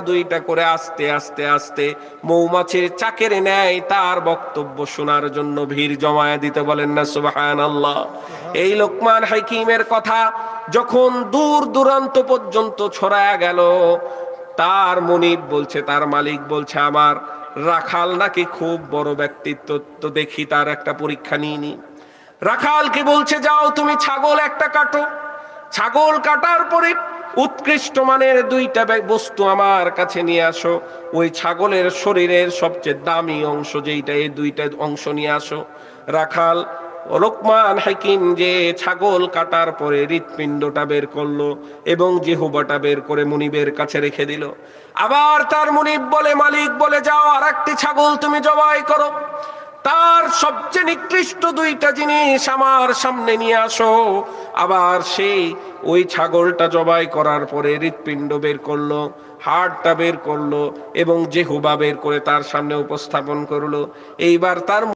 দুইটা করে আস্তে আস্তে আস্তে মৌমাছির চাকের ন্যায় তার বক্তব্য শোনার জন্য ভিড় জমায়ে দিতে, বলেন না সুবহানাল্লাহ। এই লোকমান হাকিমের কথা যখন দূর দূরান্ত পর্যন্ত ছড়ায়া গেল, তার মনিব বলছে, তার মালিক বলছে, আমার রাখাল নাকি খুব বড় ব্যক্তিত্ব, তো দেখি তার একটা পরীক্ষা নিয়ে নি। রাখালকে বলছে, যাও তুমি ছাগল একটা কাটো। ছাগল কাটার পরে উৎকৃষ্ট মানের দুইটা বস্তু আমার কাছে নিয়ে আসো। ওই ছাগলের শরীরের সবচেয়ে দামি অংশ যেইটা, এই দুইটা অংশ নিয়ে আসো। রাখাল লোকমান হাকিম যে ছাগল কাটার পরে হৃৎপিণ্ডটা বের করলো এবং জিহ্বাটা বের করে মুনিবের কাছে রেখে দিল। আবার তার মুনিব বলে, মালিক বলে, যাও আর একটি ছাগল তুমি জবাই করো। তার সবচেয়ে নিকৃষ্ট দুইটা জিনিস আমার সামনে নিয়ে আসো। আবার সেই ওই ছাগলটা জবাই করার পরে হৃৎপিণ্ড বের করলো, হাড়টা বের করলো এবং জিহ্বা বের করে তার সামনে উপস্থাপন করলো। এইবার তার